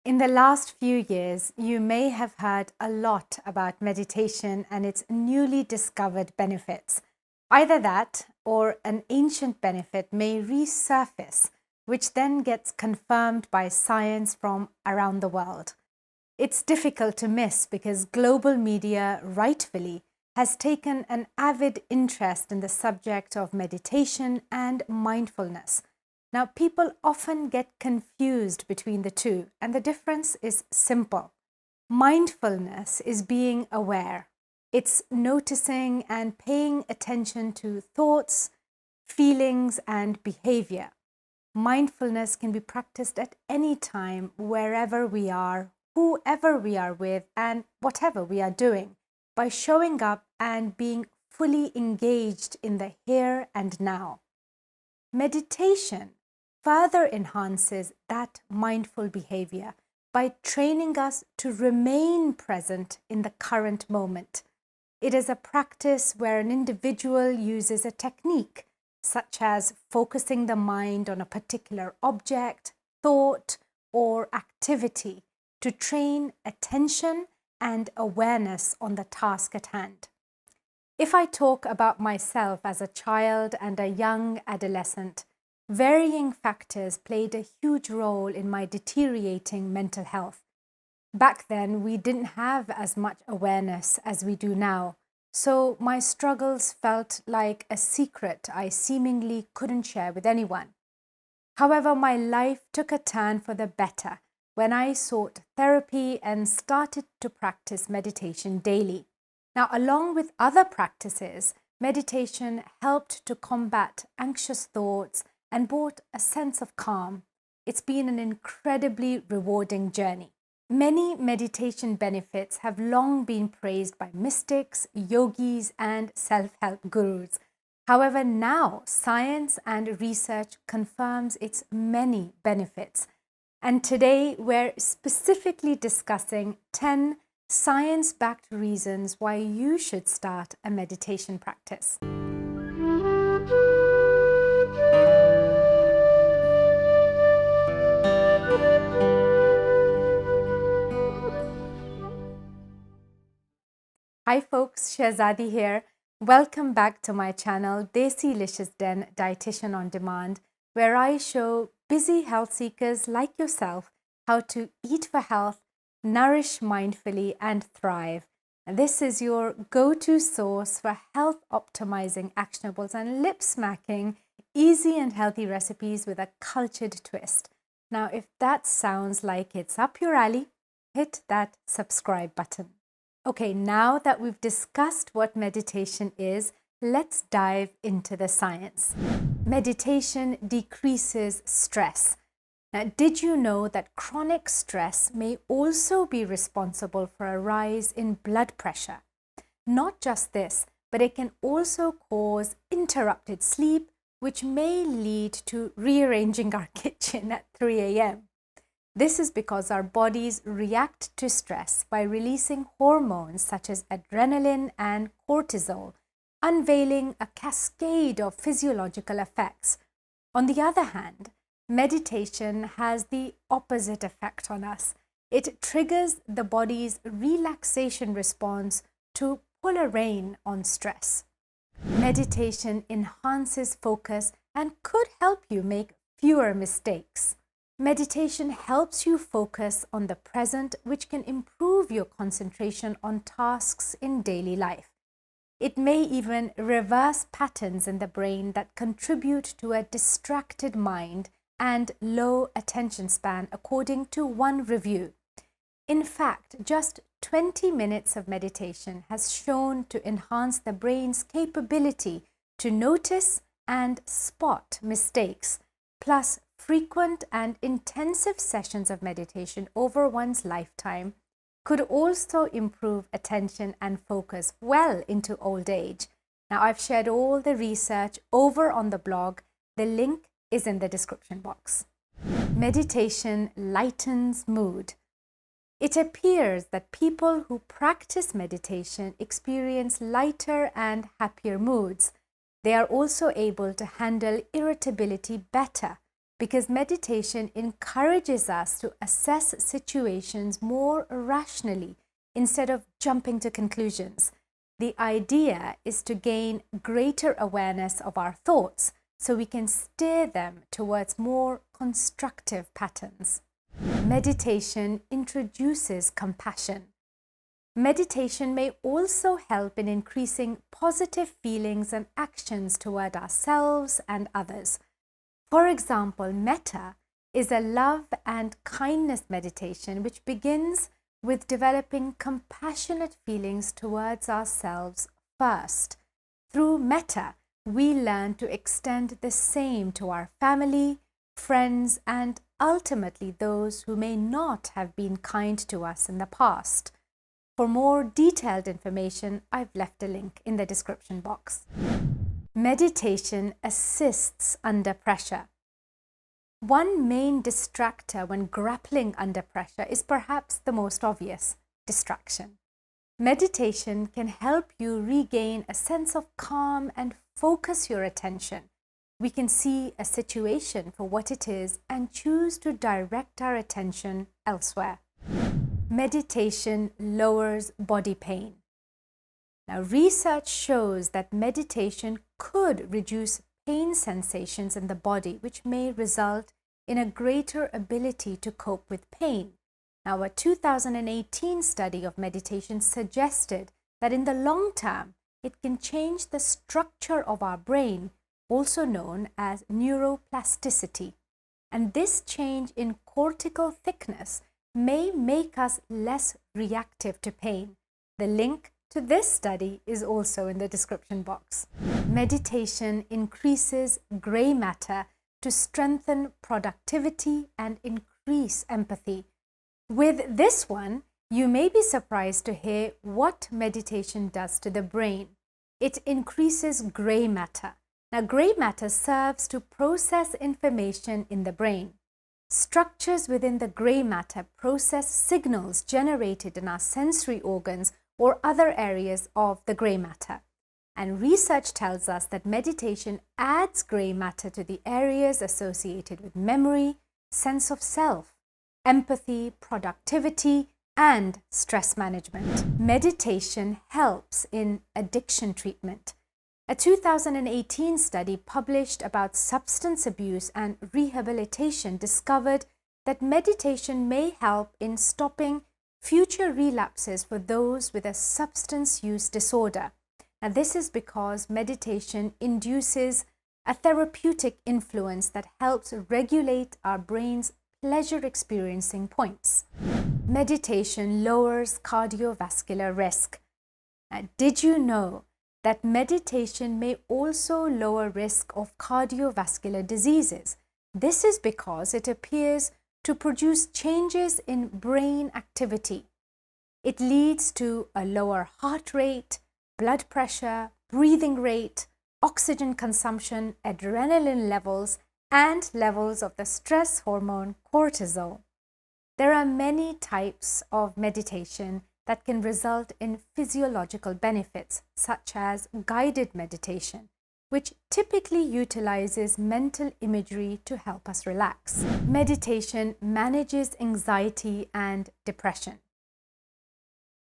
In the last few years, you may have heard a lot about meditation and its newly discovered benefits. Either that or an ancient benefit may resurface, which then gets confirmed by science from around the world. It's difficult to miss because global media, rightfully, has taken an avid interest in the subject of meditation and mindfulness. Now, people often get confused between the two, and the difference is simple. Mindfulness is being aware, it's noticing and paying attention to thoughts, feelings, and behavior. Mindfulness can be practiced at any time, wherever we are, whoever we are with, and whatever we are doing, by showing up and being fully engaged in the here and now. Meditation further enhances that mindful behavior by training us to remain present in the current moment. It is a practice where an individual uses a technique, such as focusing the mind on a particular object, thought, or activity, to train attention and awareness on the task at hand. If I talk about myself as a child and a young adolescent, varying factors played a huge role in my deteriorating mental health. Back then, we didn't have as much awareness as we do now, so my struggles felt like a secret I seemingly couldn't share with anyone. However, my life took a turn for the better when I sought therapy and started to practice meditation daily. Now, along with other practices, meditation helped to combat anxious thoughts and brought a sense of calm. It's been an incredibly rewarding journey. Many meditation benefits have long been praised by mystics, yogis, and self-help gurus. However, now science and research confirms its many benefits. And today we're specifically discussing 10 science-backed reasons why you should start a meditation practice. Hi folks, Shahzadi here. Welcome back to my channel, Desi licious Dietitian on Demand, where I show busy health seekers like yourself how to eat for health, nourish mindfully, and thrive. And this is your go-to source for health optimizing actionables and lip-smacking, easy and healthy recipes with a cultured twist. Now, if that sounds like it's up your alley, hit that subscribe button. Okay, now that we've discussed what meditation is, let's dive into the science. Meditation decreases stress. Now, did you know that chronic stress may also be responsible for a rise in blood pressure? Not just this, but it can also cause interrupted sleep, which may lead to rearranging our kitchen at 3 a.m. This is because our bodies react to stress by releasing hormones such as adrenaline and cortisol, unveiling a cascade of physiological effects. On the other hand, meditation has the opposite effect on us. It triggers the body's relaxation response to pull a rein on stress. Meditation enhances focus and could help you make fewer mistakes. Meditation helps you focus on the present, which can improve your concentration on tasks in daily life. It may even reverse patterns in the brain that contribute to a distracted mind and low attention span, according to one review. In fact, just 20 minutes of meditation has shown to enhance the brain's capability to notice and spot mistakes. Plus, frequent and intensive sessions of meditation over one's lifetime could also improve attention and focus well into old age. Now, I've shared all the research over on the blog. The link is in the description box. Meditation lightens mood. It appears that people who practice meditation experience lighter and happier moods. They are also able to handle irritability better because meditation encourages us to assess situations more rationally instead of jumping to conclusions. The idea is to gain greater awareness of our thoughts so we can steer them towards more constructive patterns. Meditation introduces compassion. Meditation may also help in increasing positive feelings and actions toward ourselves and others. For example, metta is a love and kindness meditation which begins with developing compassionate feelings towards ourselves first. Through metta, we learn to extend the same to our family, friends, and ultimately those who may not have been kind to us in the past. For more detailed information, I've left a link in the description box. Meditation assists under pressure. One main distractor when grappling under pressure is perhaps the most obvious: distraction. Meditation can help you regain a sense of calm and focus your attention. We can see a situation for what it is and choose to direct our attention elsewhere. Meditation lowers body pain. Now, research shows that meditation could reduce pain sensations in the body, which may result in a greater ability to cope with pain. Now, a 2018 study of meditation suggested that in the long term, it can change the structure of our brain, also known as neuroplasticity. And this change in cortical thickness may make us less reactive to pain. The link to this study is also in the description box. Meditation increases gray matter to strengthen productivity and increase empathy. With this one, you may be surprised to hear what meditation does to the brain. It increases gray matter. Now, gray matter serves to process information in the brain. Structures within the gray matter process signals generated in our sensory organs or other areas of the gray matter. And research tells us that meditation adds gray matter to the areas associated with memory, sense of self, empathy, productivity, and stress management. Meditation helps in addiction treatment. A 2018 study published about substance abuse and rehabilitation discovered that meditation may help in stopping future relapses for those with a substance use disorder. And this is because meditation induces a therapeutic influence that helps regulate our brain's pleasure experiencing points. Meditation lowers cardiovascular risk. Now, did you know that meditation may also lower risk of cardiovascular diseases? This is because it appears to produce changes in brain activity. It leads to a lower heart rate, blood pressure, breathing rate, oxygen consumption, adrenaline levels, and levels of the stress hormone cortisol. There are many types of meditation that can result in physiological benefits, such as guided meditation, which typically utilizes mental imagery to help us relax. Meditation manages anxiety and depression.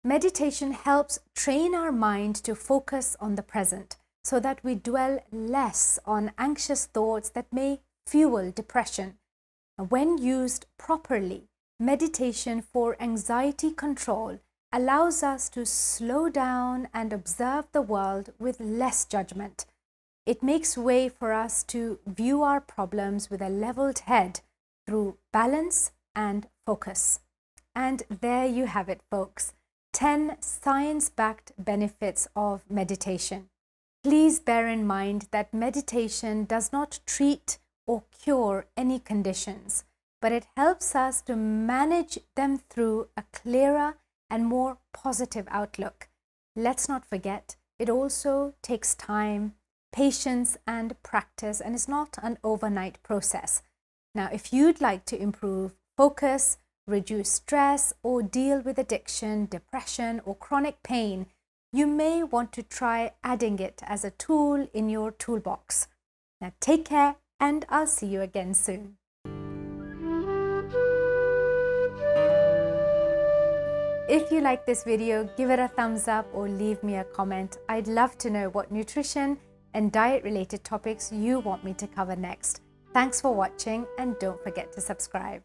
Meditation helps train our mind to focus on the present so that we dwell less on anxious thoughts that may fuel depression. When used properly, meditation for anxiety control allows us to slow down and observe the world with less judgment. It makes way for us to view our problems with a leveled head through balance and focus. And there you have it, folks. 10 science-backed benefits of meditation. Please bear in mind that meditation does not treat or cure any conditions, but it helps us to manage them through a clearer and more positive outlook. Let's not forget, it also takes time, patience, and practice, and is not an overnight process. Now, if you'd like to improve focus, reduce stress, or deal with addiction, depression, or chronic pain, you may want to try adding it as a tool in your toolbox. Now, take care, and I'll see you again soon. If you like this video, give it a thumbs up or leave me a comment. I'd love to know what nutrition and diet related topics you want me to cover next. Thanks for watching and don't forget to subscribe.